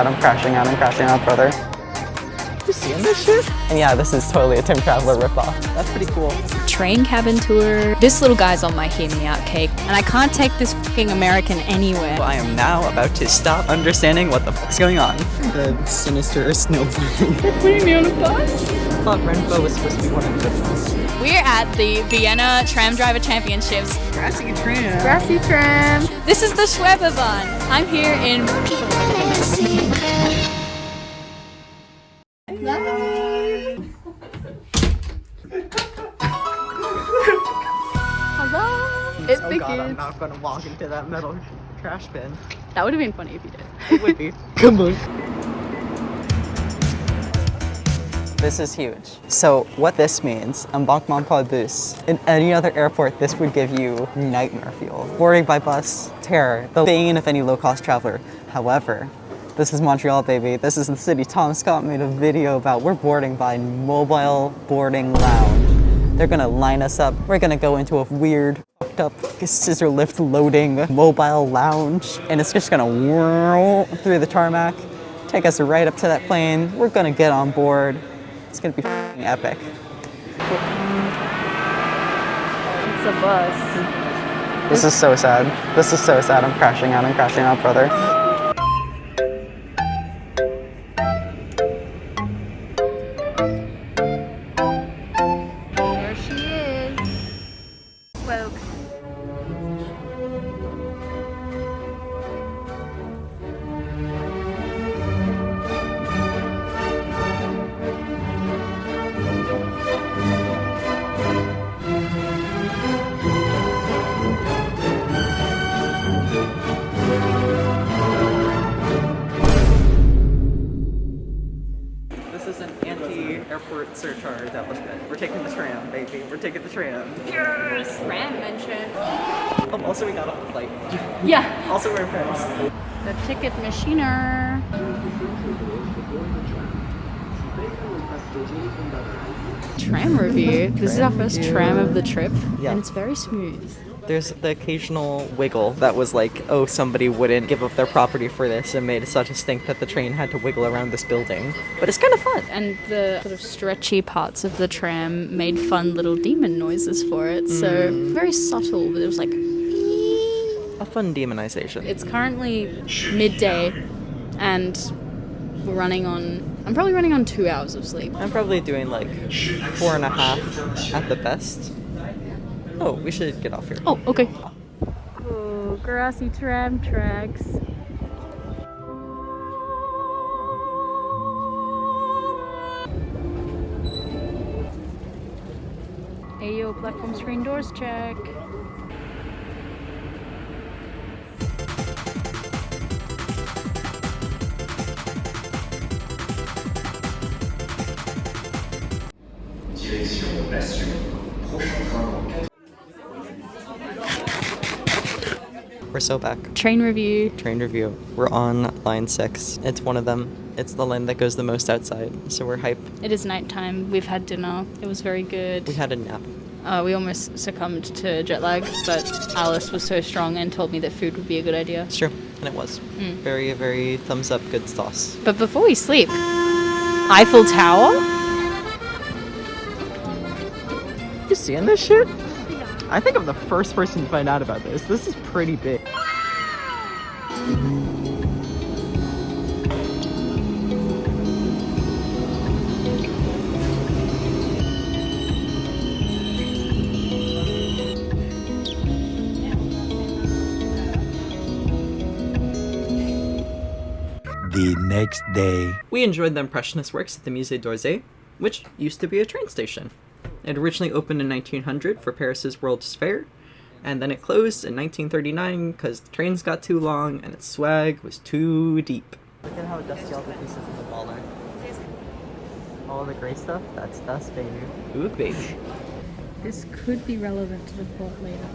I'm crashing out, brother. You seeing this shit? And yeah, this is totally a Tim Traveler ripoff. That's pretty cool. Train cabin tour. This little guy's on my hear me out cake, and I can't take this fucking American anywhere. Well, I am now about to stop understanding what the fuck's going on. The sinister snowball. They're putting me on a bus? I thought Renfro was supposed to be one of the bus. We're at the Vienna Tram Driver Championships. Grassy Tram. Grassy Tram. This is the Schwebebahn. I'm here in... It Oh god, I'm not gonna walk into that metal trash bin. That would have been funny if you did. It would be. Come on. This is huge. So what this means, embarquement bus. In any other airport, this would give you nightmare fuel. Boarding by bus, terror, the bane of any low-cost traveler. However, this is Montreal, baby. This is the city Tom Scott made a video about. We're boarding by mobile boarding lounge. They're gonna line us up. We're gonna go into a weird, fucked up scissor lift loading mobile lounge, and it's just gonna whirl through the tarmac, take us right up to that plane. We're gonna get on board. It's gonna be f***ing epic. It's a bus. This is so sad. This is so sad. I'm crashing out, brother. There she is. Woke. This is an anti-airport surcharge that was spent. We're taking the tram, baby. We're taking the tram. Yes! Ram mentioned. Oh, also we got off the flight. Yeah. Also we're friends. The ticket machiner. Tram review. This is our first tram of the trip, Yeah. and it's very smooth. There's the occasional wiggle that was like, oh, somebody wouldn't give up their property for this and made such a stink that the train had to wiggle around this building. But it's kind of fun. And the sort of stretchy parts of the tram made fun little demon noises for it. So very subtle, but it was like... A fun demonization. It's currently midday, and we're running on... I'm probably running on 2 hours of sleep. I'm probably doing like 4.5 at the best. Oh, we should get off here. Oh, okay. Oh, grassy tram tracks. Ayo, platform screen doors check. We're so back. Train review. Train review. We're on line 6. It's one of them. It's the line that goes the most outside, so we're hype. It is nighttime. We've had dinner. It was very good. We had a nap. We almost succumbed to jet lag, but Alice was so strong and told me that food would be a good idea. It's true, and it was. Very, very thumbs up, good sauce. But before we sleep, Eiffel Tower? You seeing this shit? I think I'm the first person to find out about this. This is pretty big. The next day. We enjoyed the Impressionist works at the Musée d'Orsay, which used to be a train station. It originally opened in 1900 for Paris's World's Fair, and then it closed in 1939 because the trains got too long and its swag was too deep. Look at how dusty all the pieces of the wall are. All the gray stuff, that's dust, baby. Ooh, baby. This could be relevant to the plot later.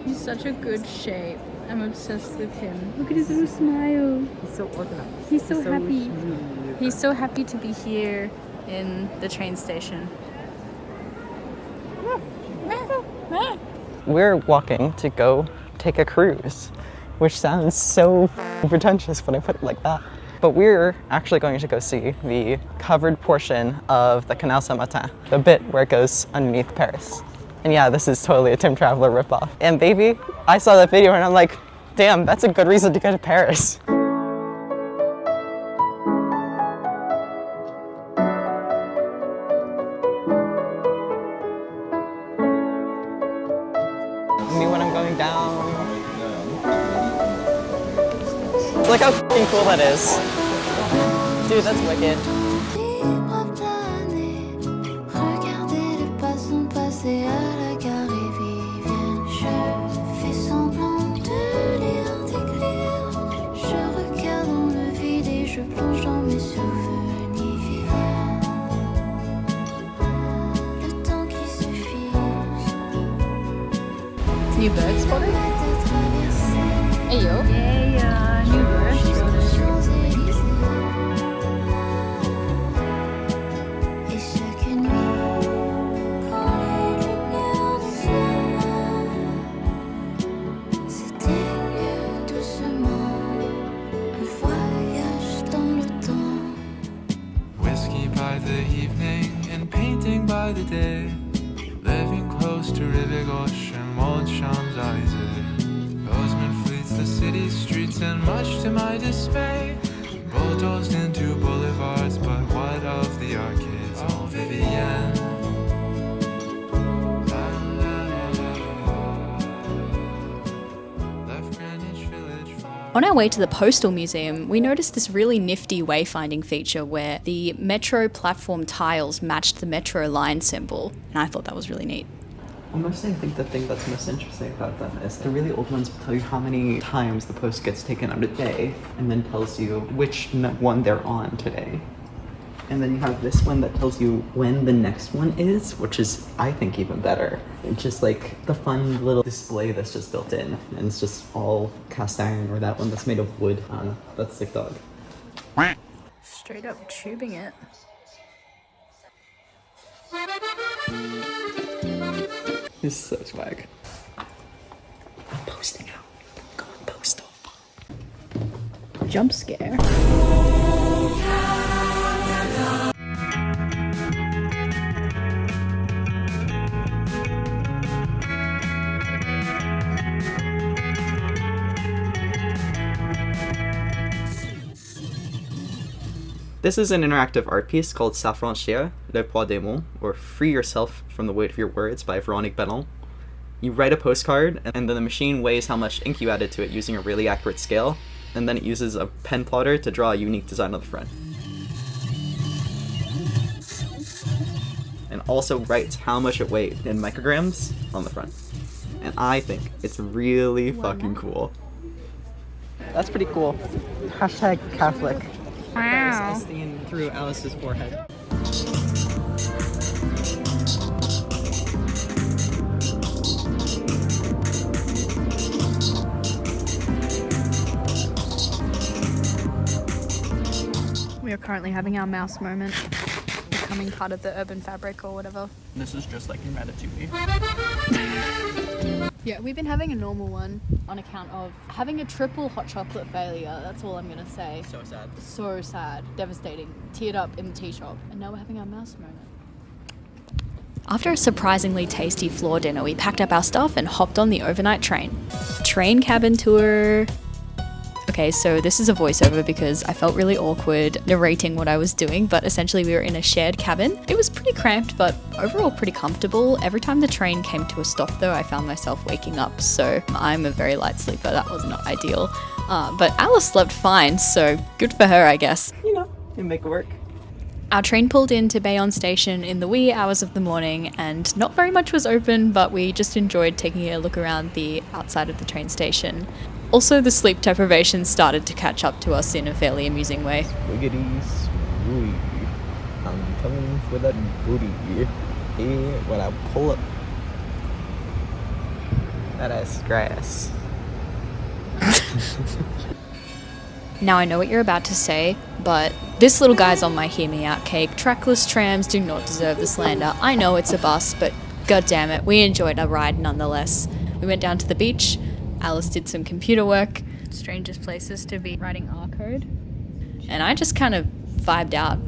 He's such a good shape. I'm obsessed with him. Look at his little smile. He's so organized. He's so happy. Cute. He's so happy to be here in the train station. We're walking to go take a cruise, which sounds so pretentious when I put it like that. But we're actually going to go see the covered portion of the Canal Saint-Martin, the bit where it goes underneath Paris. And yeah, this is totally a Tim Traveler ripoff. And baby, I saw that video and I'm like, damn, that's a good reason to go to Paris. Me when I'm going down. Look how f***ing cool that is. Dude, that's wicked. New bird spotted? Hey yo. Yeah, new bird. Whiskey by the evening and painting by the day. Living close to River Gauche and Mont Champs-Élysées. Bozeman fleets the city streets and much to my dismay, bulldozed into boulevards, but what of the arcades? Oh, Vivienne. Left Greenwich Village far. On our way to the Postal Museum, we noticed this really nifty wayfinding feature where the metro platform tiles matched the metro line symbol, and I thought that was really neat. Honestly, I think the thing that's most interesting about them is the really old ones will tell you how many times the post gets taken out a day, and then tells you which one they're on today. And then you have this one that tells you when the next one is, which is, I think, even better. It's just like the fun little display that's just built in, and it's just all cast iron, or that one that's made of wood. That's sick dog. Straight up tubing it. He's so swag. I'm posting out. I'm going postal. Jump scare. This is an interactive art piece called S'affranchir, le poids des mots, or Free Yourself from the Weight of Your Words by Véronique Bellon. You write a postcard, and then the machine weighs how much ink you added to it using a really accurate scale, and then it uses a pen plotter to draw a unique design on the front. And also writes how much it weighed in micrograms on the front. And I think it's really fucking cool. That's pretty cool. Hashtag Catholic. Wow. Seen through Alice's forehead. We are currently having our mouse moment, becoming part of the urban fabric or whatever. This is just like your Ratatouille. Yeah, we've been having a normal one on account of having a triple hot chocolate failure. That's all I'm gonna say. So sad. So sad, devastating. Teared up in the tea shop, and now we're having our mouse moment. After a surprisingly tasty floor dinner, we packed up our stuff and hopped on the overnight train. Train cabin tour. Okay, so this is a voiceover because I felt really awkward narrating what I was doing, but essentially we were in a shared cabin. It was pretty cramped, but overall pretty comfortable. Every time the train came to a stop though, I found myself waking up, so I'm a very light sleeper. That was not ideal. But Alice slept fine, so good for her, I guess. You know, you make it work. Our train pulled into Bayonne station in the wee hours of the morning, and not very much was open, but we just enjoyed taking a look around the outside of the train station. Also, the sleep deprivation started to catch up to us in a fairly amusing way. Wiggity swooey. I'm coming for that booty. Here, when I pull up that ass grass. Now I know what you're about to say, but this little guy's on my hear me out cake. Trackless trams do not deserve the slander. I know it's a bus, but god damn it, we enjoyed our ride nonetheless. We went down to the beach. Alice did some computer work. Strangest places to be writing R code. and I just kind of vibed out.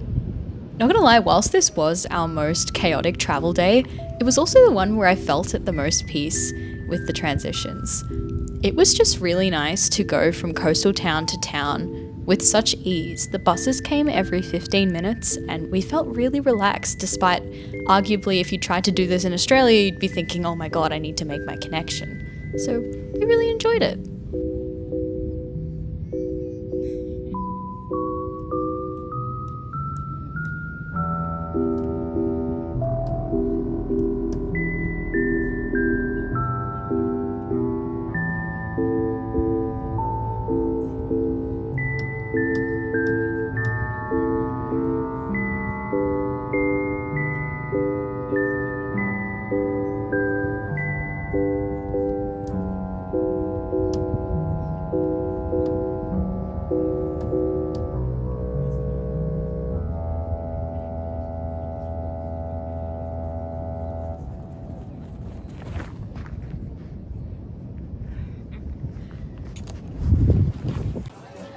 Not gonna lie, whilst this was our most chaotic travel day, it was also the one where I felt at the most peace with the transitions. It was just really nice to go from coastal town to town with such ease. The buses came every 15 minutes and we felt really relaxed, despite arguably if you tried to do this in Australia, you'd be thinking, oh my god, I need to make my connection. So we really enjoyed it.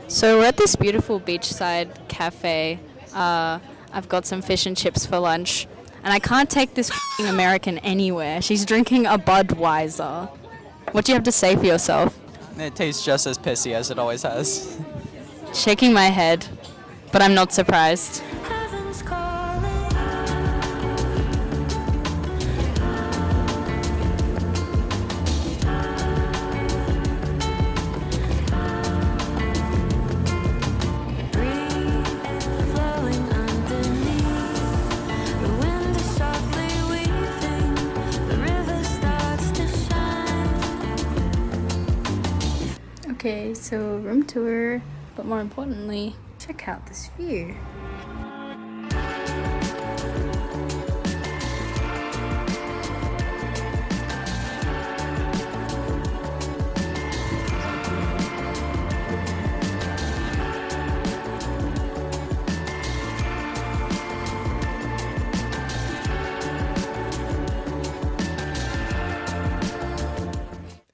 So we're at this beautiful beachside cafe. I've got some fish and chips for lunch. And I can't take this f***ing American anywhere. She's drinking a Budweiser. What do you have to say for yourself? It tastes just as pissy as it always has. Shaking my head, but I'm not surprised. Okay, so room tour, but more importantly, check out this view.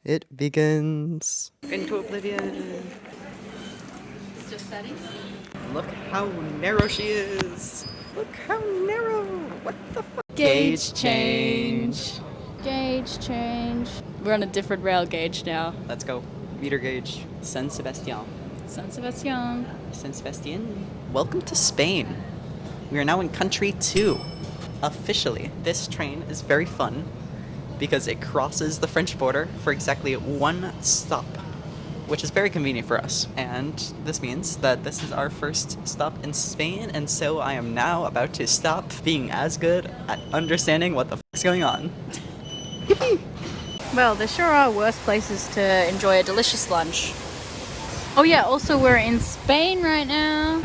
It begins. Into oblivion. Just setting. Look how narrow she is. Look how narrow. What the fuck? Gauge change. Gauge change. We're on a different rail gauge now. Let's go. Meter gauge. San Sebastian. San Sebastian. San Sebastian. Welcome to Spain. We are now in country 2. Officially. This train is very fun because it crosses the French border for exactly 1 stop, which is very convenient for us. And this means that this is our first stop in Spain, and so I am now about to stop being as good at understanding what the is going on. Well, there sure are worse places to Enjoy a delicious lunch. Oh yeah, also we're in Spain right now.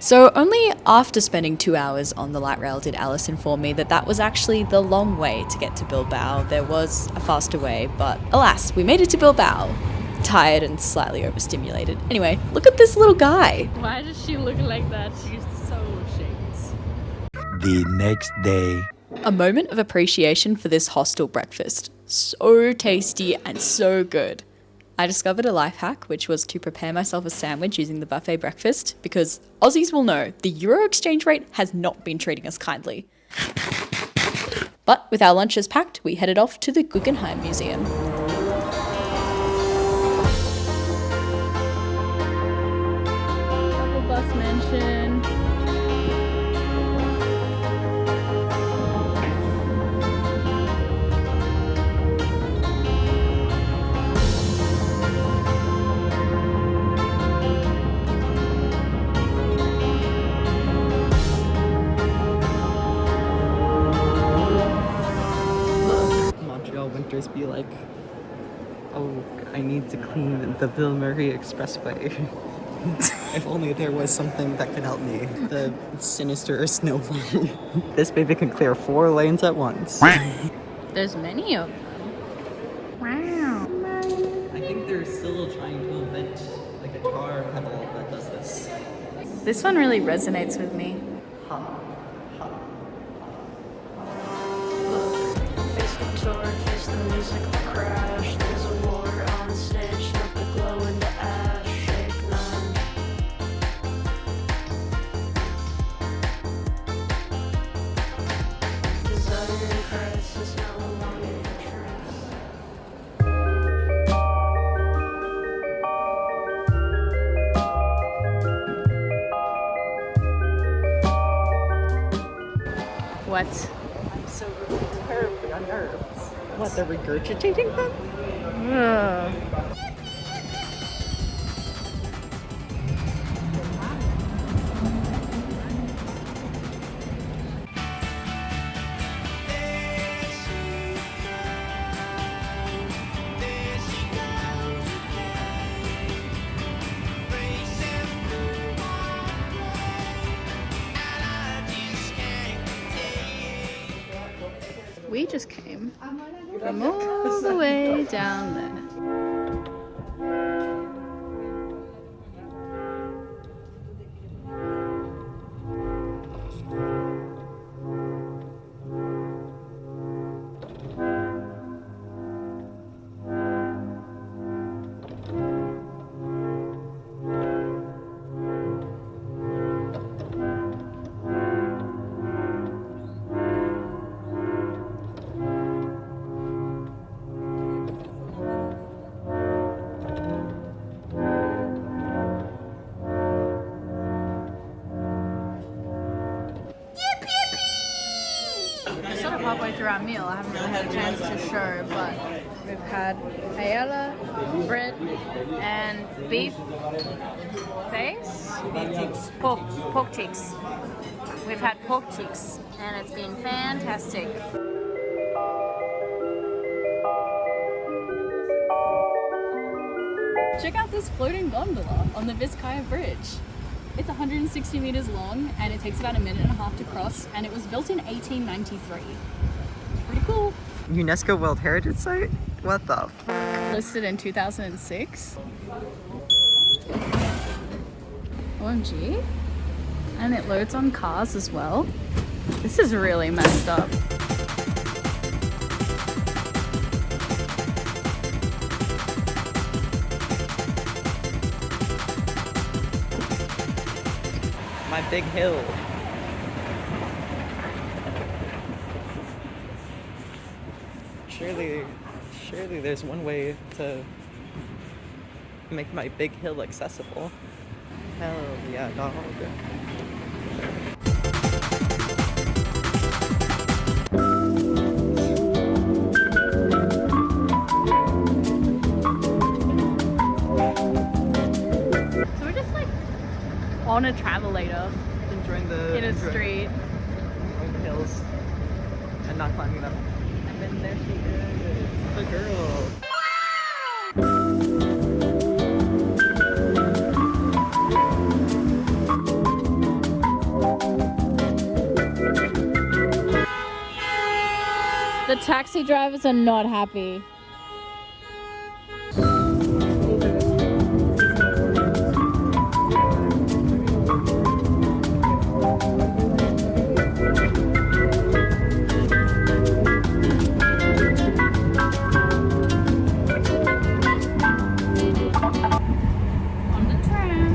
So only after spending 2 hours on the light rail did Alice inform me that that was actually the long way to get to Bilbao. There was a faster way, but alas, we made it to Bilbao. Tired and slightly overstimulated. Anyway, look at this little guy. Why does she look like that? She's so shaped. The next day. A moment of appreciation for this hostel breakfast. So tasty and so good. I discovered a life hack, which was to prepare myself a sandwich using the buffet breakfast, because Aussies will know the euro exchange rate has not been treating us kindly. But with our lunches packed, we headed off to the Guggenheim Museum. Double bus mention. Montreal winters be like, oh, I need to clean the Ville Marie Expressway. If only there was something that could help me. The sinister snowfall. This baby can clear 4 lanes at once. There's many of them. Wow. I think they're still trying to invent like a car pedal that does this. This one really resonates with me. Face the torch, face the music, the crash. There's a war on stage, let the glow into ash. Shake none. Desire and crisis, no longer interest. What? I'm so terribly unnerved. What, they're regurgitating them? Ugh. We just came from all the way down there. We're sort of halfway through our meal. I haven't really had a chance to show, but we've had paella, bread, and beef face? Pork cheeks. We've had pork cheeks, and it's been fantastic. Check out this floating gondola on the Vizcaya Bridge. It's 160 meters long and it takes about a minute and a half to cross, and it was built in 1893. Pretty cool. UNESCO World Heritage Site? What the f? Listed in 2006. OMG. And it loads on cars as well. This is really messed up. My big hill. Surely there's one way to make my big hill accessible. Hell yeah, dog. So we're just like on a travelator Enjoying the in a street. enjoying the hills and not climbing them. And then there she is. The girl. The taxi drivers are not happy. On the tram.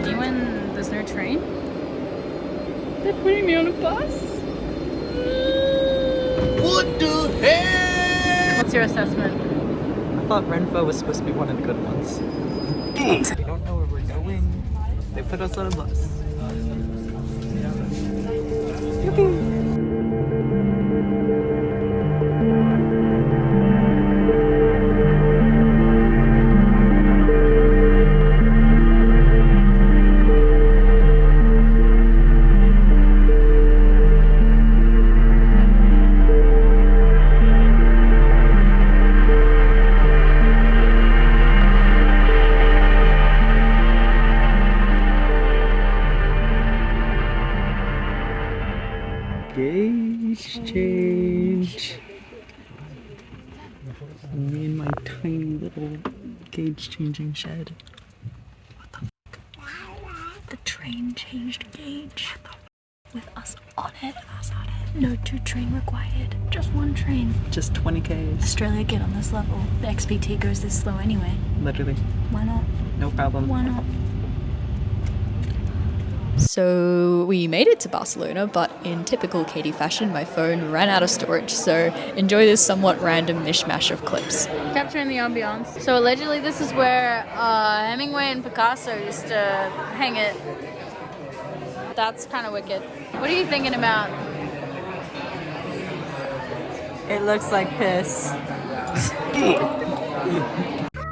Anyone, there's no train? They're putting me on a bus? What the hell? What's your assessment? I thought Renfo was supposed to be one of the good ones. We don't know where we're going. They put us on a bus. Yippee! Gauge change. Me and my tiny little gauge changing shed. The train changed gauge with us on it. No 2 train required, just 1 train. Just 20 Ks. Australia, get on this level. The XPT goes this slow anyway. Literally. Why not? No problem. Why not? So we made it to Barcelona, but in typical Katie fashion, my phone ran out of storage. So enjoy this somewhat random mishmash of clips. Capturing the ambiance. So allegedly this is where Hemingway and Picasso used to hang it. That's kind of wicked. What are you thinking about? It looks like piss.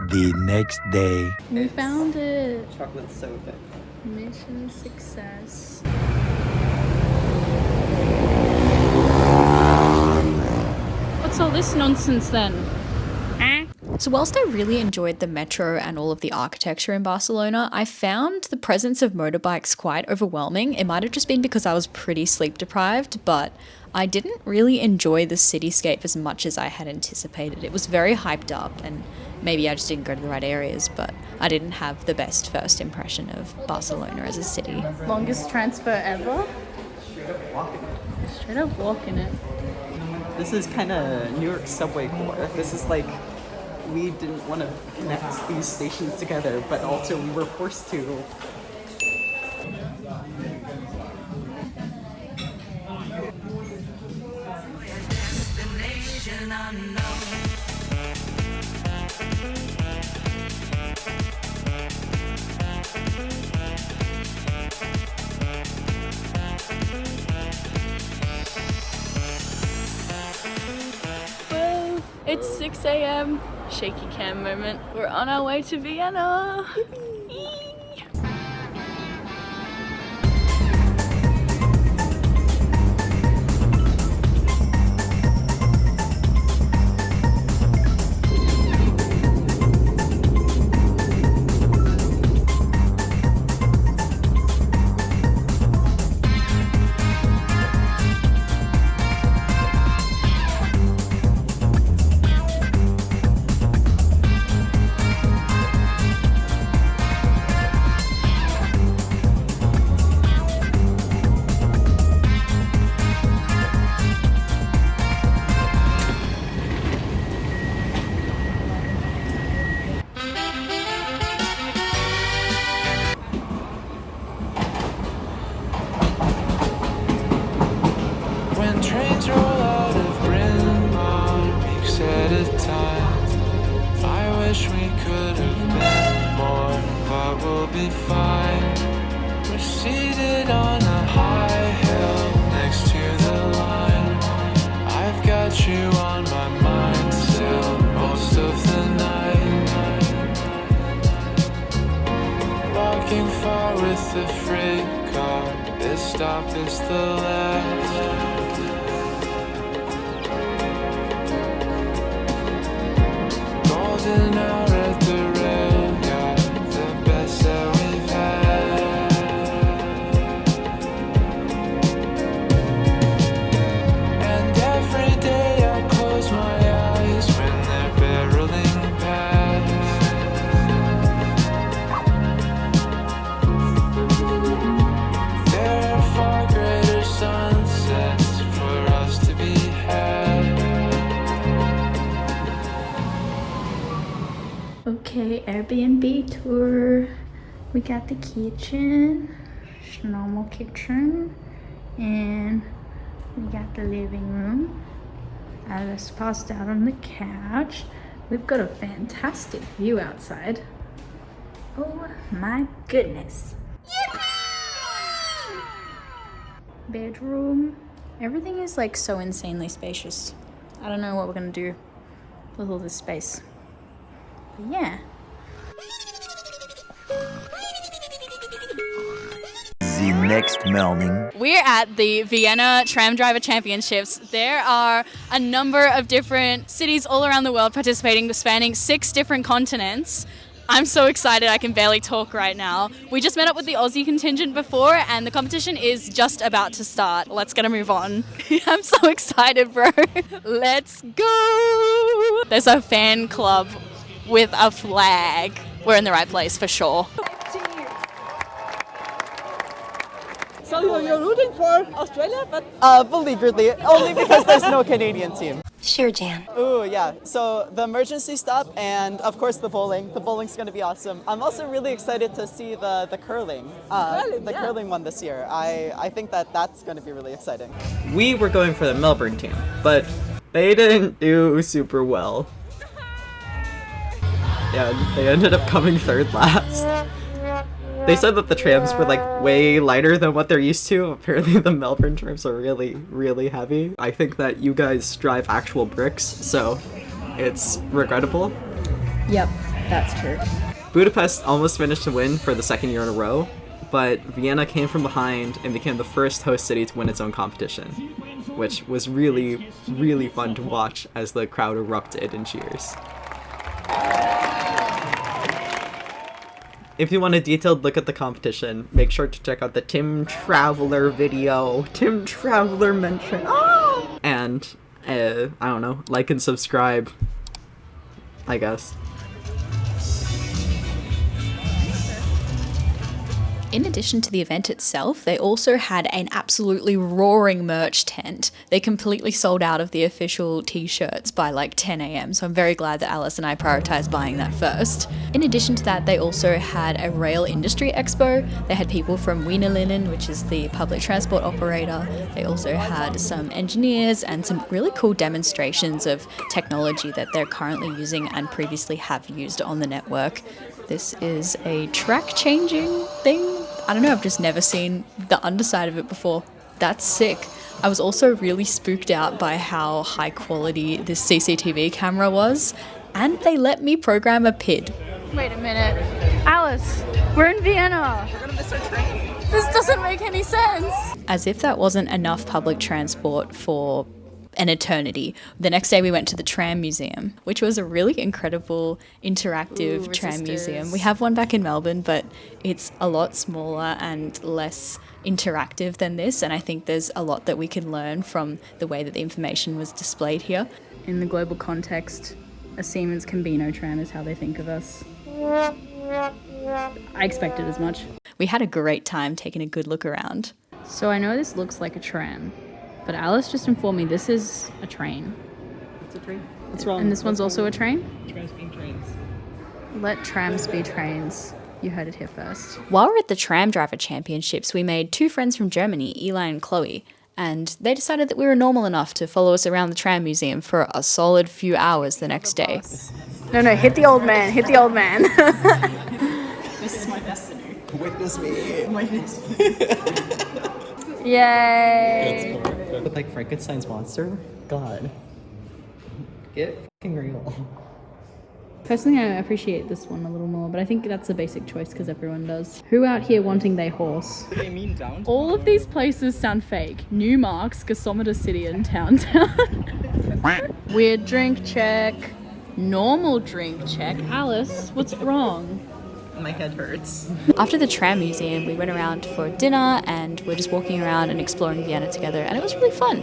The next day. We found it. Chocolate's so thick. Mission success. What's all this nonsense then? So whilst I really enjoyed the metro and all of the architecture in Barcelona, I found the presence of motorbikes quite overwhelming. It might have just been because I was pretty sleep deprived, but I didn't really enjoy the cityscape as much as I had anticipated. It was very hyped up, and maybe I just didn't go to the right areas, but I didn't have the best first impression of Barcelona as a city. Longest transfer ever? Straight up walking it. This is kind of New York subway core. This is like, we didn't want to connect these stations together, but also we were forced to. Well, it's 6 a.m. Shaky cam moment. We're on our way to Vienna. When trains roll out of Bryn weeks at a time, I wish we could have been more, but we'll be fine. We're seated on a high hill next to the line. I've got you on my mind still most of the night. Walking far with the freight car, this stop is the last. Golden hour at the rail yard, the best that we've had. And every day I close my eyes when they're barreling past. There are far greater sunsets for us to be had. Okay, Airbnb tour. We got the kitchen, just normal kitchen, and we got the living room. Alice passed out on the couch. We've got a fantastic view outside. Oh my goodness. Bedroom. Everything is like so insanely spacious. I don't know what we're gonna do with all this space. But yeah. The next morning. We're at the Vienna Tram Driver Championships. There are a number of different cities all around the world participating, spanning 6 different continents. I'm so excited I can barely talk right now. We just met up with the Aussie contingent before and the competition is just about to start. Let's get a move on. I'm so excited, bro. Let's go. There's a fan club with a flag. We're in the right place for sure. So you're rooting for Australia, but Beleagueredly, only because there's no Canadian team. Sure, Jan. Ooh, yeah. So the emergency stop and of course the bowling. The bowling's gonna be awesome. I'm also really excited to see the curling. The curling one this year. I think that's gonna be really exciting. we were going for the Melbourne team, but they didn't do super well. Yeah, they ended up coming third last. They said that the trams were like way lighter than what they're used to. Apparently the Melbourne trams are really, really heavy. I think that you guys drive actual bricks, so it's regrettable. Yep, that's true. Budapest almost finished to win for the second year in a row, but Vienna came from behind and became the first host city to win its own competition, which was really, really fun to watch as the crowd erupted in cheers. If you want a detailed look at the competition, make sure to check out the Tim Traveler video. Tim Traveler mention. Oh! And, I don't know, like and subscribe, I guess. In addition to the event itself, they also had an absolutely roaring merch tent. They completely sold out of the official t-shirts by like 10 a.m. So I'm very glad that Alice and I prioritized buying that first. In addition to that, they also had a rail industry expo. They had people from Wiener Linen, which is the public transport operator. They also had some engineers and some really cool demonstrations of technology that they're currently using and previously have used on the network. This is a track changing thing. I don't know, I've just never seen the underside of it before. That's sick. I was also really spooked out by how high quality this CCTV camera was, and they let me program a PID. Wait a minute. Alice, we're in Vienna. We're gonna miss our train. This doesn't make any sense. As if that wasn't enough public transport for an eternity. The next day we went to the Tram Museum, which was a really incredible interactive tram museum. We have one back in Melbourne, but it's a lot smaller and less interactive than this, and I think there's a lot that we can learn from the way that the information was displayed here. In the global context, a Siemens Combino tram is how they think of us. I expected as much. We had a great time taking a good look around. So I know this looks like a tram, but Alice just informed me this is a train. It's a train. What's wrong? And this one's also a train? Trams being trains. Let trams be trains. You heard it here first. While we're at the Tram Driver Championships, we made two friends from Germany, Eli and Chloe, and they decided that we were normal enough to follow us around the Tram Museum for a solid few hours the next day. No, hit the old man. Hit the old man. This is my destiny. Witness me. Yay. With like Frankenstein's monster? God. Get fucking real. Personally, I appreciate this one a little more, but I think that's a basic choice because everyone does. Who out here wanting their horse? They mean down. All of these places sound fake. Newmark's, Gasometer City and Town. Weird drink check. Normal drink check. Alice, what's wrong? My head hurts. After the Tram Museum, we went around for dinner and we're just walking around and exploring Vienna together, and it was really fun.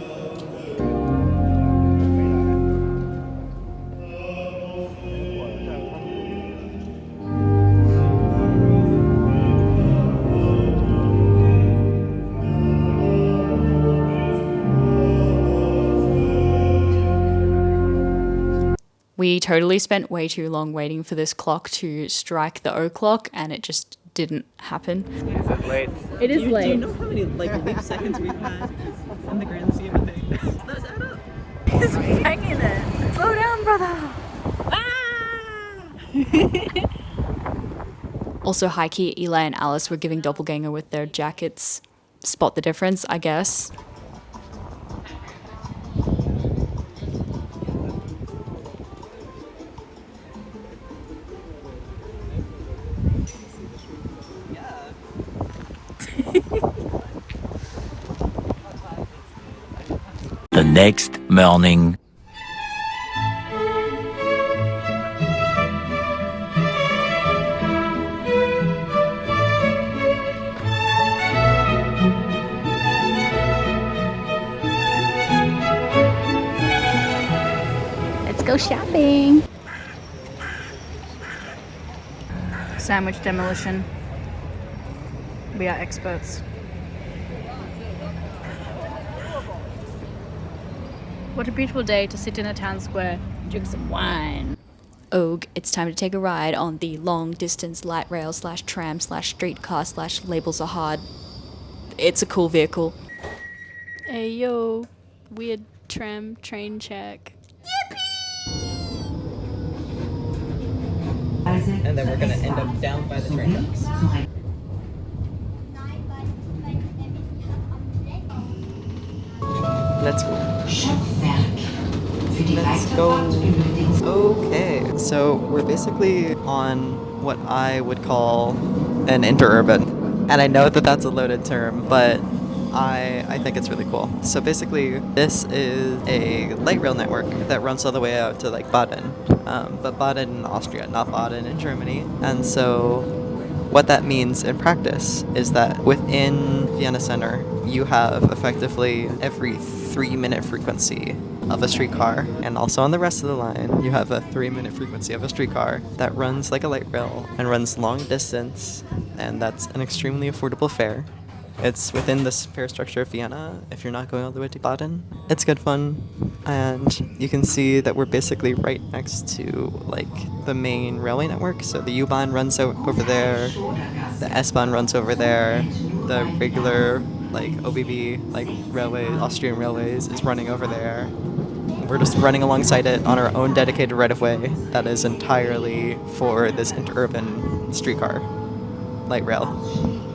We totally spent way too long waiting for this clock to strike the o'clock, and it just didn't happen. Is it late? It is late. Do you know how many leap seconds we've had in the grand scheme of things? Let's add up. He's banging it. Slow down, brother. Also, Heike, Eli, and Alice were giving doppelganger with their jackets. Spot the difference, I guess. The next morning. go shopping. Sandwich demolition. We are experts. What a beautiful day to sit in a town square, drink some wine. Og, it's time to take a ride on the long distance light rail slash tram slash streetcar slash labels are hard. It's a cool vehicle. Hey yo, weird tram train check. And then we're gonna end up down by the train tracks. Let's go. Let's go. Okay, so we're basically on what I would call an interurban. And I know that that's a loaded term, but I think it's really cool. So basically, this is a light rail network that runs all the way out to like Baden, but Baden in Austria, not Baden in Germany. And so what that means in practice is that within Vienna Center, you have effectively every 3-minute frequency of a streetcar, and also on the rest of the line, you have a 3-minute frequency of a streetcar that runs like a light rail and runs long distance, and that's an extremely affordable fare. It's within this fare structure of Vienna, if you're not going all the way to Baden. It's good fun, and you can see that we're basically right next to like the main railway network. So the U-Bahn runs over there, the S-Bahn runs over there, the regular like OBB, like railway, Austrian Railways is running over there. We're just running alongside it on our own dedicated right-of-way that is entirely for this interurban streetcar, light rail,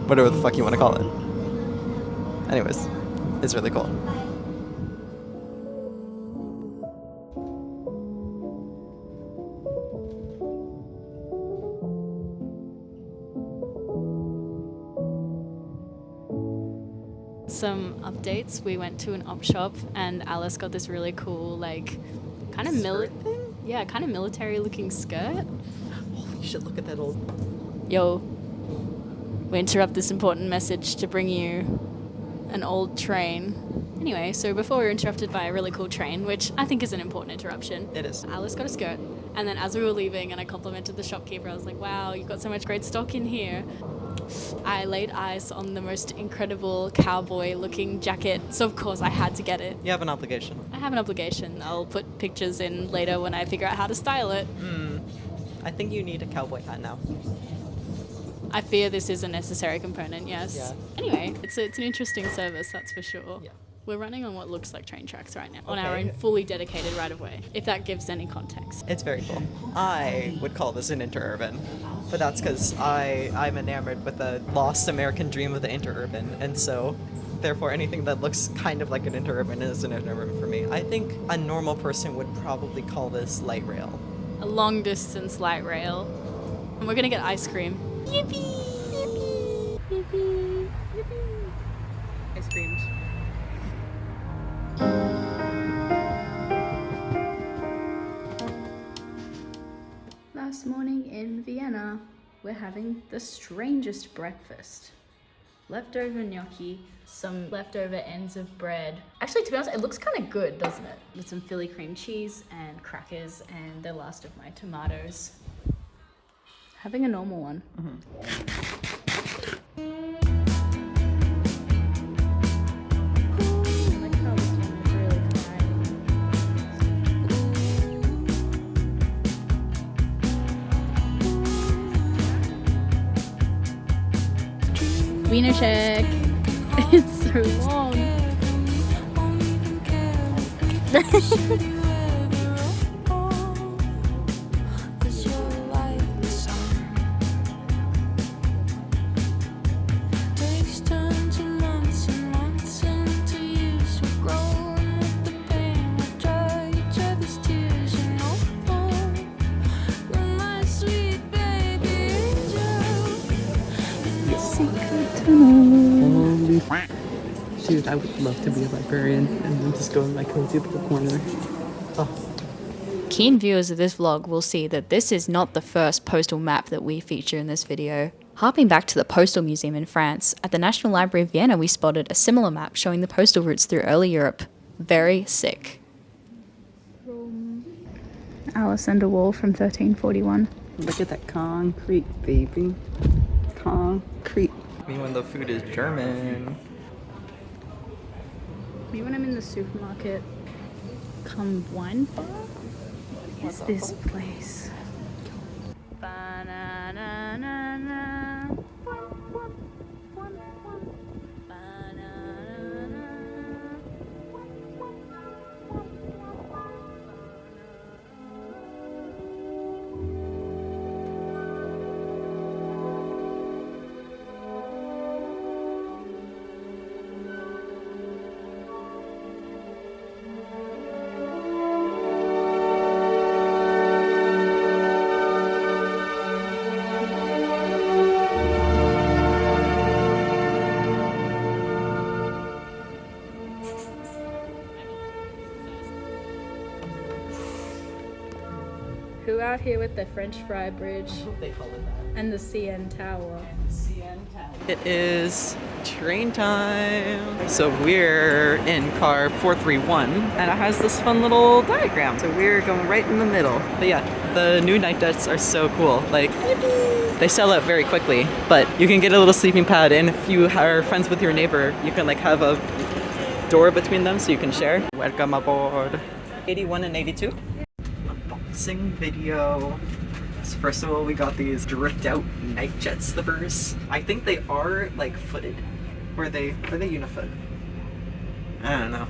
whatever the fuck you want to call it. Anyways, it's really cool. Some updates. We went to an op shop and Alice got this really cool, like, kind of kind of military looking skirt. Holy shit, look at that old... Yo, we interrupt this important message to bring you an old train. Anyway, so before we were interrupted by a really cool train, which I think is an important interruption. It is. Alice got a skirt, and then as we were leaving and I complimented the shopkeeper, I was like, wow, you've got so much great stock in here. I laid eyes on the most incredible cowboy looking jacket, so of course I had to get it. You have an obligation. I have an obligation. I'll put pictures in later when I figure out how to style it. I think you need a cowboy hat now. I fear this is a necessary component, yes. Yeah. Anyway, it's an interesting service, that's for sure. Yeah. We're running on what looks like train tracks right now, on our Okay. own fully dedicated right-of-way, if that gives any context. It's very cool. I would call this an interurban, but that's because I'm enamored with the lost American dream of the interurban, and so therefore anything that looks kind of like an interurban is an interurban for me. I think a normal person would probably call this light rail. A long-distance light rail. And we're gonna get ice cream. Yippee! Yippee! Yippee! Yippee! Ice creams. Last morning in Vienna, we're having the strangest breakfast. Leftover gnocchi, some leftover ends of bread. Actually, to be honest, it looks kind of good, doesn't it? With some Philly cream cheese and crackers and the last of my tomatoes. Having a normal one. Wiener check. It's so long. Dude, I would love to be a librarian and then just go in my cozy little corner. Keen viewers of this vlog will see that this is not the first postal map that we feature in this video. Harping back to the Postal Museum in France, at the National Library of Vienna we spotted a similar map showing the postal routes through early Europe. Very sick. Alice and a Wall from 1341. Look at that concrete, baby. Concrete. Me when the food is German. Me when I'm in the supermarket, come wine bar? What is this place? Ba-na-na-na-na. Who out here with the French fry bridge They call it and the CN Tower? that. It is train time. So we're in car 431 and it has this fun little diagram. So we're going right in the middle. But yeah, the new Nightjets are so cool. Like, they sell out very quickly, but you can get a little sleeping pad, and if you are friends with your neighbor, you can like have a door between them so you can share. Welcome aboard. 81 and 82. Unboxing video. So first of all, we got these dripped out Nightjet slippers. I think they are like footed, or are they unifoot? I don't know.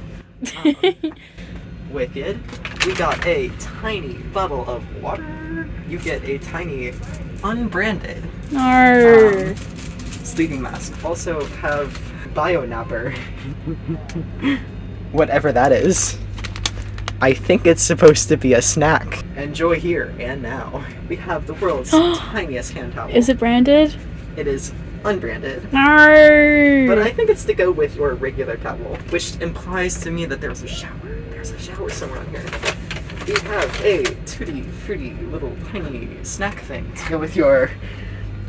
Wicked. We got a tiny bottle of water. You get a tiny unbranded sleeping mask. Also have bio napper. Whatever that is. I think it's supposed to be a snack. Enjoy here and now. We have the world's tiniest hand towel. Is it branded? It is unbranded. No. But I think it's to go with your regular towel, which implies to me that there's a shower. There's a shower somewhere on here. We have a tutti fruity little tiny snack thing to go with your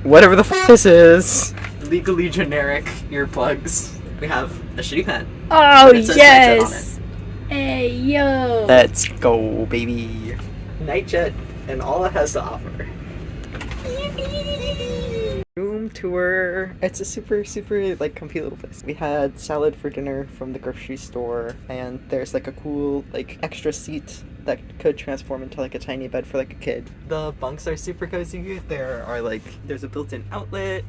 whatever the f this is. Legally generic earplugs. We have a shitty pen. Oh It says Nightjet on yes. Hey yo. Let's go, baby. Nightjet and all it has to offer. Room tour. It's a super like comfy little place. We had salad for dinner from the grocery store, and there's like a cool like extra seat that could transform into like a tiny bed for like a kid. The bunks are super cozy. There's a built-in outlet.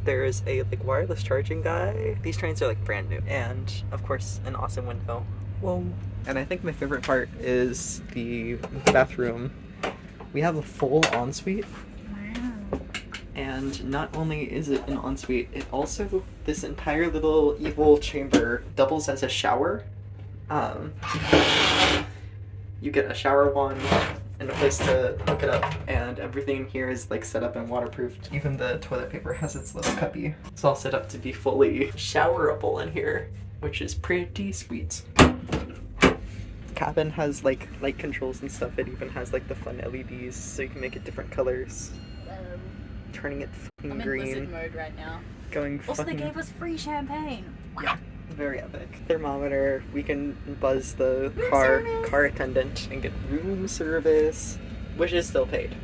There's a like wireless charging guy. These trains are like brand new, and of course an awesome window. Whoa. And I think my favorite part is the bathroom. We have a full ensuite. Wow. And not only is it an ensuite, it also, this entire little evil chamber doubles as a shower. You get a shower wand and a place to hook it up, and everything here is like set up and waterproofed. Even the toilet paper has its little cuppy. It's all set up to be fully showerable in here, which is pretty sweet. Cabin has like light controls and stuff. It even has like the fun LEDs so you can make it different colors. Turning it fucking I'm in green. lizard mode right now. Going Also, fucking... they gave us free champagne. Yeah, very epic. Thermometer. We can buzz the car attendant and get room service, which is still paid,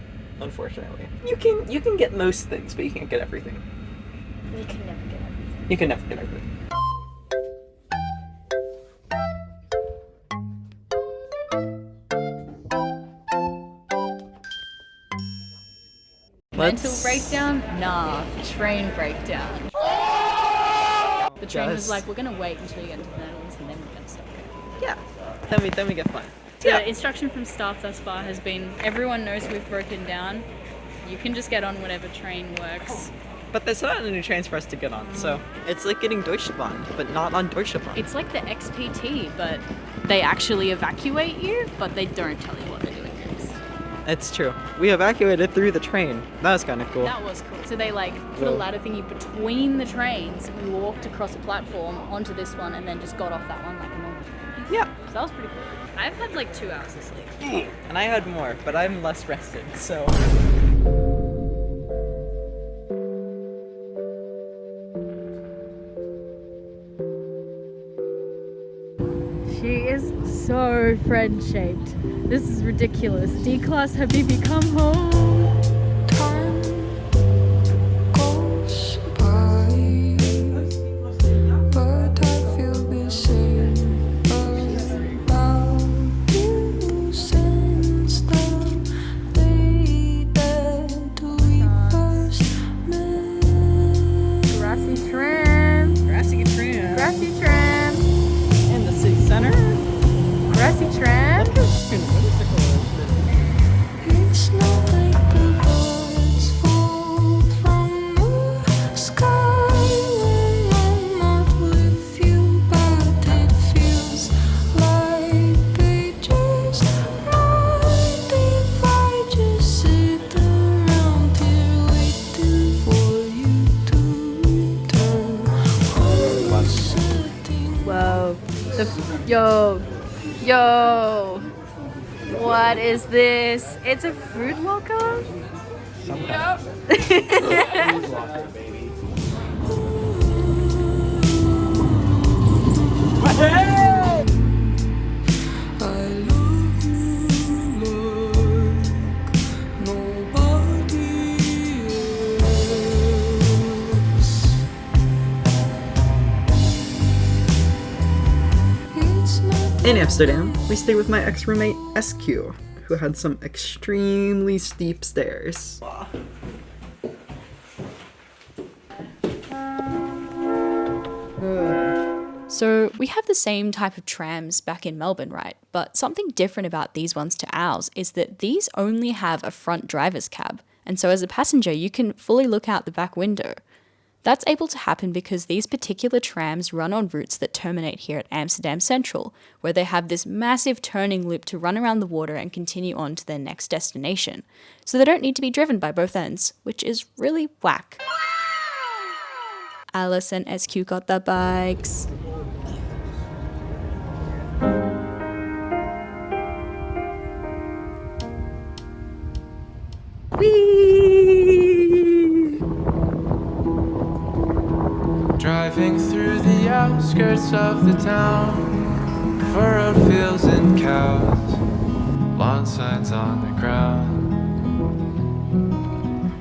unfortunately. You can get most things, but you can't get everything. You can never get everything. You can never get everything. Mental breakdown? Nah, train breakdown. The train was Just- like, we're gonna wait until you get into the Netherlands and then we're gonna stop. Yeah. Then we get fun. The instruction from staff thus far has been, everyone knows we've broken down. You can just get on whatever train works. But there's not any trains for us to get on, so it's like getting Deutsche Bahn, but not on Deutsche Bahn. It's like the XPT, but they actually evacuate you, but they don't tell you what they're doing next. It's true. We evacuated through the train. That was kind of cool. That was cool. So they like put a ladder thingy between the trains. We walked across a platform onto this one and then just got off that one like a normal. Yeah. So that was pretty cool. I've had like 2 hours of sleep. And I had more, but I'm less rested, so... She is so friend-shaped. This is ridiculous. D-class Habibi, come home. Time goes by, but I feel the same about you since the day that we first met. Grassy tram. Grassy tram. Grassy tram. In the city center. Grassy tram. It's not like the birds fall from the sky when I'm not with you, but it feels like they just might if I just sit around here waiting for you to return. I'm sitting. Whoa. Yo. What is this? It's a fruit loco? Yep. I love you like nobody else. It's not In Amsterdam, we stayed with my ex-roommate SQ, who had some extremely steep stairs. So we have the same type of trams back in Melbourne, right? But something different about these ones to ours is that these only have a front driver's cab. And so as a passenger, you can fully look out the back window. That's able to happen because these particular trams run on routes that terminate here at Amsterdam Central, where they have this massive turning loop to run around the water and continue on to their next destination. So they don't need to be driven by both ends, which is really whack. Alice and SQ got their bikes. Driving through the outskirts of the town, furrowed fields and cows, lawn signs on the ground.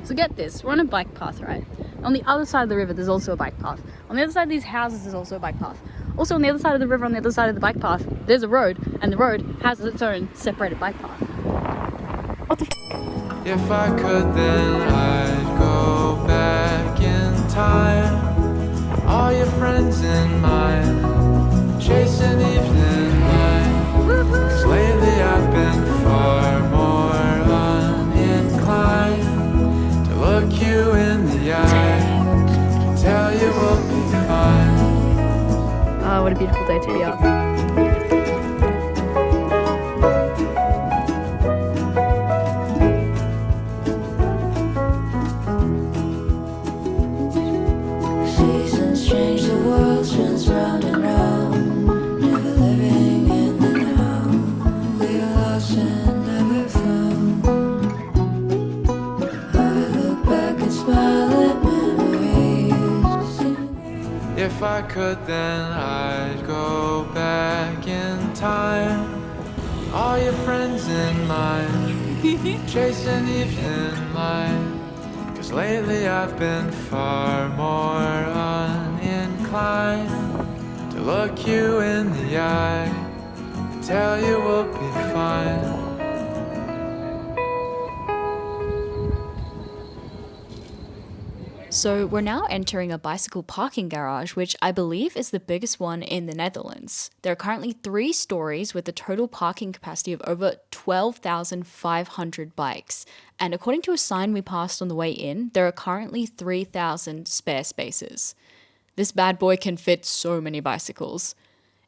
So get this, we're on a bike path, right? On the other side of the river, there's also a bike path. On the other side of these houses, there's also a bike path. Also, on the other side of the river, on the other side of the bike path, there's a road, and the road has its own separated bike path. What the If I could, then I'd go back in time. All your friends and mine, chasing evening light. 'Cause lately I've been far more uninclined to look you in the eye, tell you we'll be fine. Oh, what a beautiful day to be up. seasons change, the world spins round and round. Never living in the now. We are lost and never found. I look back and smile at memories. If I could, then I'd go back in time. All your friends and mine, chasing evening light. 'Cause lately I've been far more uninclined to look you in the eye and tell you we'll be fine. So we're now entering a bicycle parking garage, which I believe is the biggest one in the Netherlands. There are currently 3 stories with a total parking capacity of over 12,500 bikes. And according to a sign we passed on the way in, there are currently 3,000 spare spaces. This bad boy can fit so many bicycles.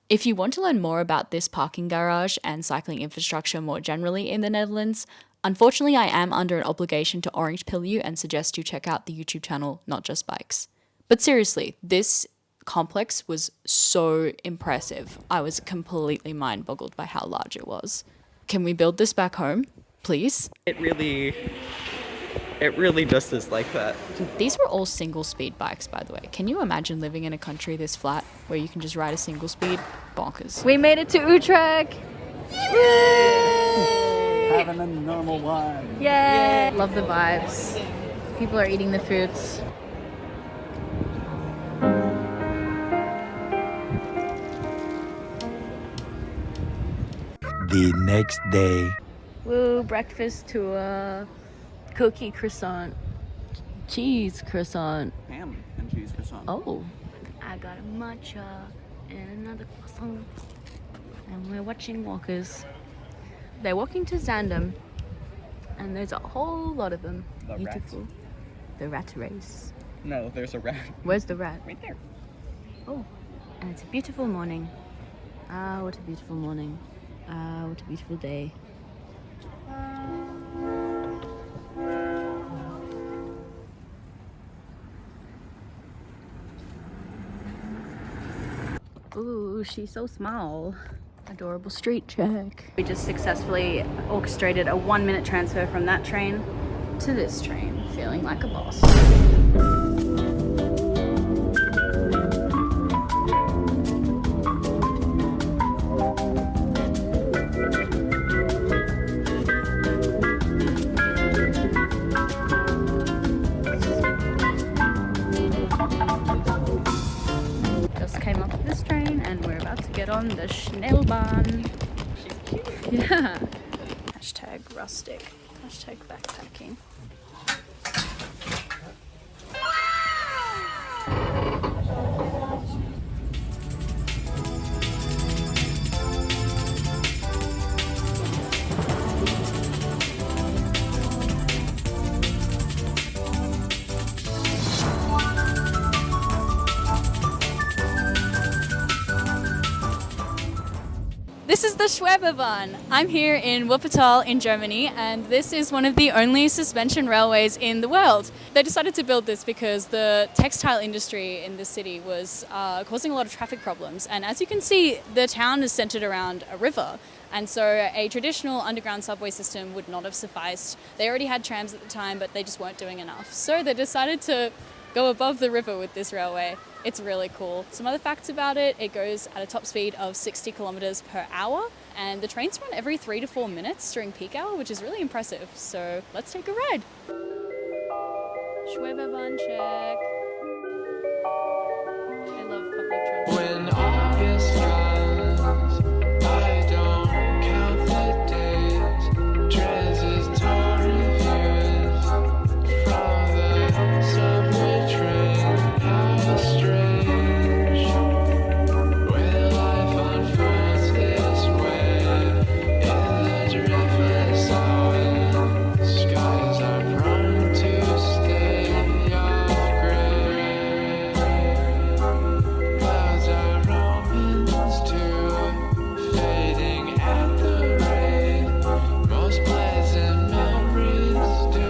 If you want to learn more about this parking garage and cycling infrastructure more generally in the Netherlands, unfortunately, I am under an obligation to orange pill you and suggest you check out the YouTube channel, Not Just Bikes. But seriously, this complex was so impressive. I was completely mind-boggled by how large it was. Can we build this back home, please? It It really just is like that. These were all single speed bikes, by the way. Can you imagine living in a country this flat where you can just ride a single speed? Bonkers. We made it to Utrecht! Having a normal one. Yay! Love the vibes. People are eating the fruits. The next day. Woo, breakfast tour. Cookie croissant. Cheese croissant. Ham and cheese croissant. Oh. I got a matcha and another croissant. And we're watching walkers. They're walking to Zandam. And there's a whole lot of them. The Beautiful. rat. The rat race. No, there's a rat. Where's the rat? Right there. Oh. And it's a beautiful morning. Ah, what a beautiful morning. Ah, what a beautiful day. Ooh, she's so small. Adorable street check. We just successfully orchestrated a 1-minute transfer from that train to this train, feeling like a boss. Just came off this train and we're about to get on the Schnellbahn. She's cute. Yeah. Hashtag rustic. Hashtag backpacking. This is the Schwebebahn. I'm here in Wuppertal in Germany, and this is one of the only suspension railways in the world. They decided to build this because the textile industry in the city was causing a lot of traffic problems. And as you can see, the town is centered around a river. And so a traditional underground subway system would not have sufficed. They already had trams at the time, but they just weren't doing enough. So they decided to go above the river with this railway. It's really cool. Some other facts about it: it goes at a top speed of 60 kilometers per hour, and the trains run every 3 to 4 minutes during peak hour, which is really impressive. So let's take a ride. Schwebebahn check. I love public transport. When August comes, I don't count the days. Dress is torn views from the subway train. How strange when life unfolds this way. In the driftless hour, skies are prone to stay off gray. Clouds are omens to fading at the rate most pleasant memories do.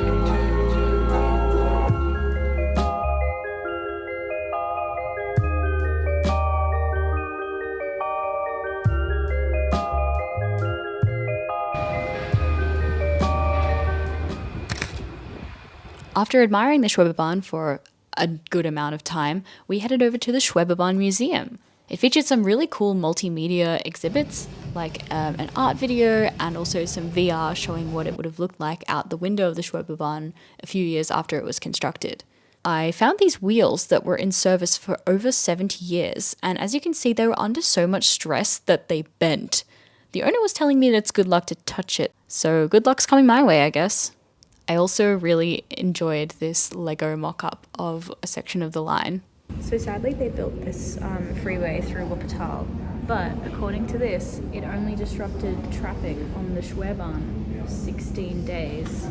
After admiring the Schwebebahn for a good amount of time, we headed over to the Schwebebahn Museum. It featured some really cool multimedia exhibits, like an art video and also some VR showing what it would have looked like out the window of the Schwebebahn a few years after it was constructed. I found these wheels that were in service for over 70 years, and as you can see, they were under so much stress that they bent. The owner was telling me that it's good luck to touch it, so good luck's coming my way, I guess. I also really enjoyed this Lego mock-up of a section of the line. So sadly they built this freeway through Wuppertal, but according to this, it only disrupted traffic on the Schwebebahn for 16 days.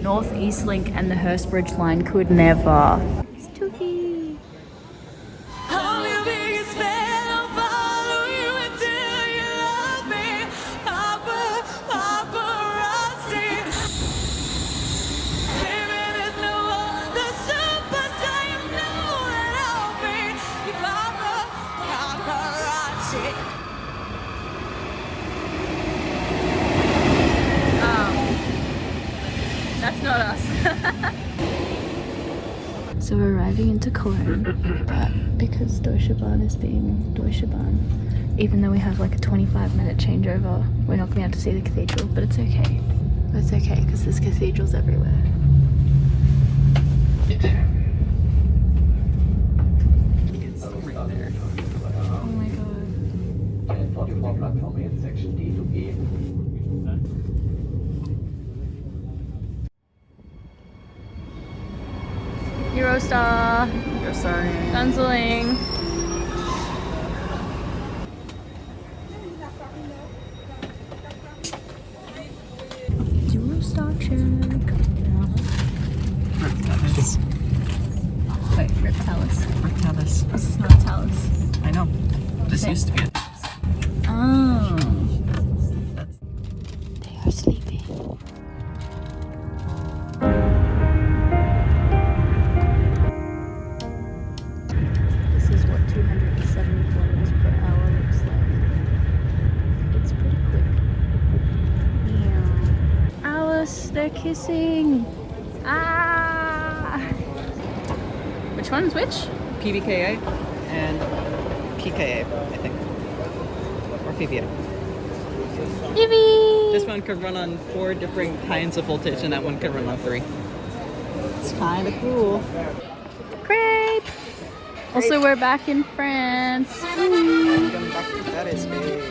North East Link and the Hurstbridge line could never. It's Tookie! That's not us. So we're arriving into Cologne, but because Deutsche Bahn is being Deutsche Bahn, even though we have like a 25-minute changeover, we're not going to be able to see the cathedral, but it's okay. It's okay, because there's cathedrals everywhere. It's right there. Oh my god. Eurostar, You're sorry. gunzeling. Eurostar check. Rectalis. Wait, Rectalis. Rectalis. This is not a talus. I know. This Okay. used to be it. Oh. They are sleeping. This is what 270 kilometers per hour looks like. It's pretty quick. Meow. Alice, they're kissing. Ah! Which one's which? PBKA and PKA, I think. Or PBA. Yippee! This one could run on 4 different kinds of voltage and that one could run on 3. It's kind of cool. Crepe! Also, we're back in France. Welcome back to Paris, baby.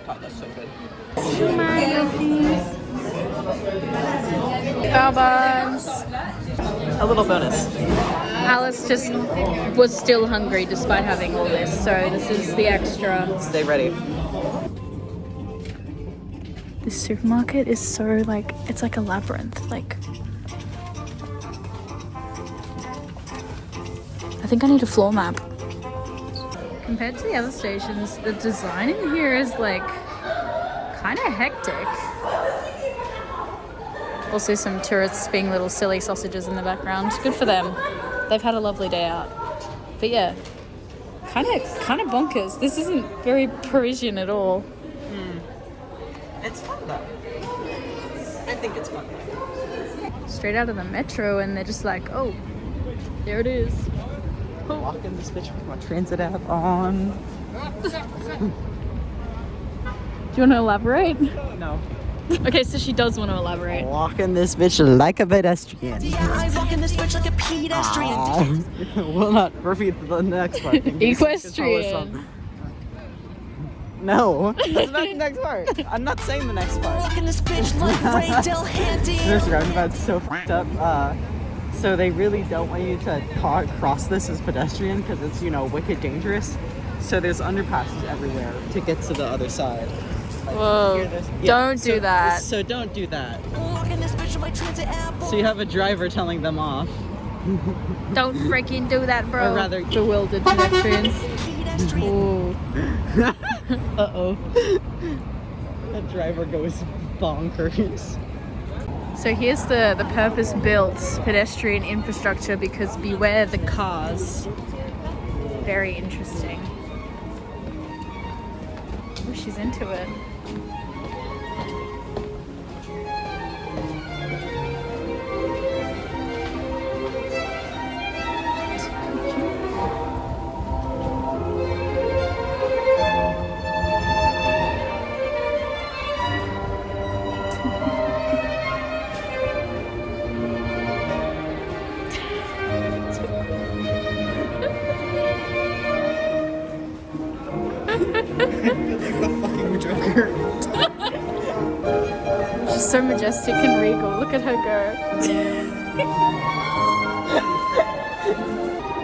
God, that's so good. Bao buns. A little bonus. Alice just was still hungry despite having all this, so this is the extra. Stay ready. This supermarket is so like, it's like a labyrinth. Like, I think I need a floor map. Compared to the other stations, the design in here is like kind of hectic. Also some tourists being little silly sausages in the background. Good for them. They've had a lovely day out. But yeah, kind of bonkers. This isn't very Parisian at all. It's fun though. I think it's fun. Straight out of the metro, and they're just like, oh, there it is. Walking this bitch with my transit app on. Do you want to elaborate? No. Okay, so she does want to elaborate. Walking this bitch like a pedestrian. I walk in this bitch like a pedestrian. Will not repeat the next part. Equestrian. No, that's not the next part. I'm not saying the next part. Walk in this bitch like Ray Delhanty. This roundabout's so fucked up. So they really don't want you to cross this as pedestrian because it's, you know, wicked dangerous. So there's underpasses everywhere to get to the other side. Like, Whoa, hear this? don't do that. So don't do that. Walk in this bitch like transit apple. So you have a driver telling them off. Don't freaking do that, bro. Or rather, bewildered pedestrians. Pedestrian. Ooh. uh-oh. That driver goes bonkers. So here's the purpose-built pedestrian infrastructure because beware the cars. Very interesting. Oh, she's into it. She's so majestic and regal. Look at her go.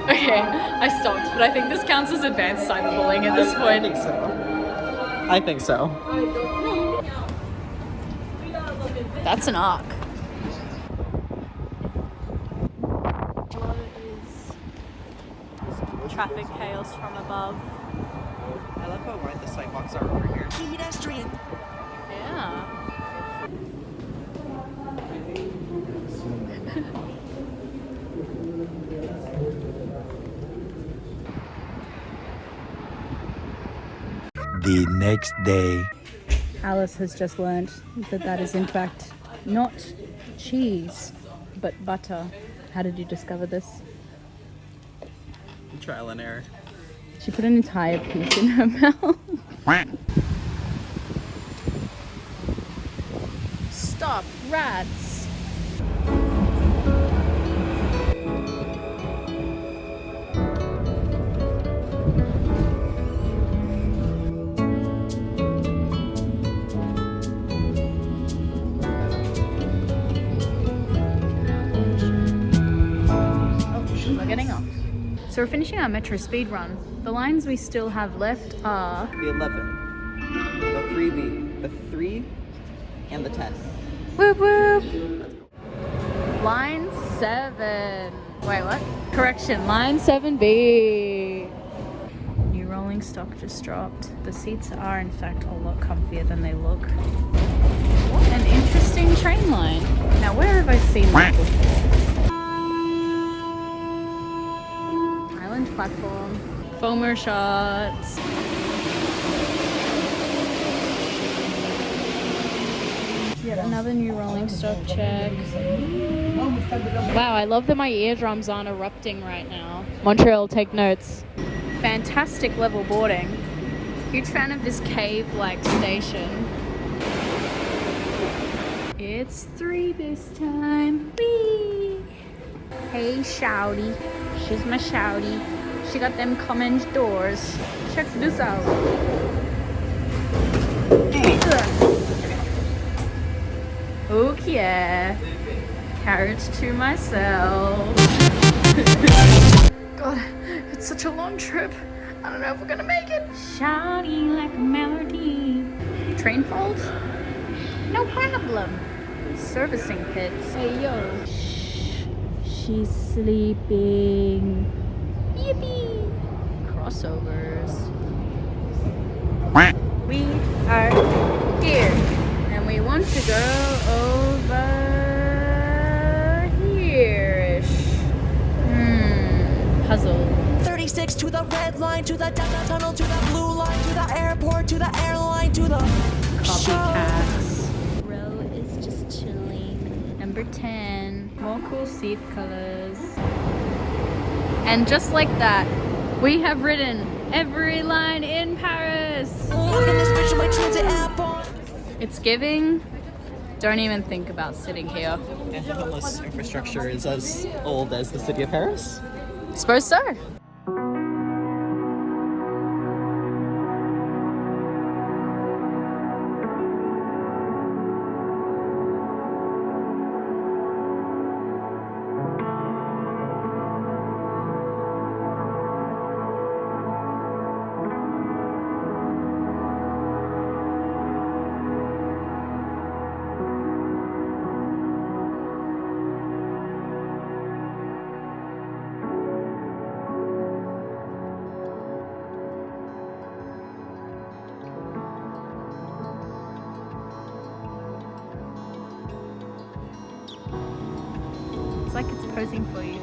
Okay, I stopped, but I think this counts as advanced cyberbullying at this point. I think so. That's an arc. Traffic chaos from above. I love how wide the sidewalks are over here. Pedestrian. Yeah. The next day. Alice has just learnt that that is in fact not cheese. but butter. How did you discover this? Trial and error. She put an entire piece in her mouth. Stop, rats! We're getting off. So we're finishing our metro speed run. The lines we still have left are The 11, the 3B, the 3, and the 10. whoop whoop. Line 7. Wait, what? Correction, line 7B. New rolling stock just dropped. The seats are in fact a lot comfier than they look. What an interesting train line. Now where have I seen that before? Platform, foamer shots. Yet another new rolling stock check. Wow, I love that my eardrums aren't erupting right now. Montreal, take notes. Fantastic level boarding. Huge fan of this cave-like station. It's 3 this time. Whee! Hey, shouty. She's my shouty. She got them common doors. Check this out. Okay. Carriage to myself. God, it's such a long trip. I don't know if we're gonna make it. Shouty like a melody. Train fault? No problem. Servicing pits. Hey yo. She's sleeping. Yippee! Crossovers. We are here, and we want to go over here-ish. Puzzle. 36 to the red line, to the downtown tunnel, to the blue line, to the airport, to the airline, to the Copycats. Row is just chilling. Number 10. More cool seat colors. And just like that, we have ridden every line in Paris. Walking this bitch on my transit app on. It's giving. Don't even think about sitting here. And the homeless infrastructure is as old as the city of Paris? Suppose so. It's like it's posing for you.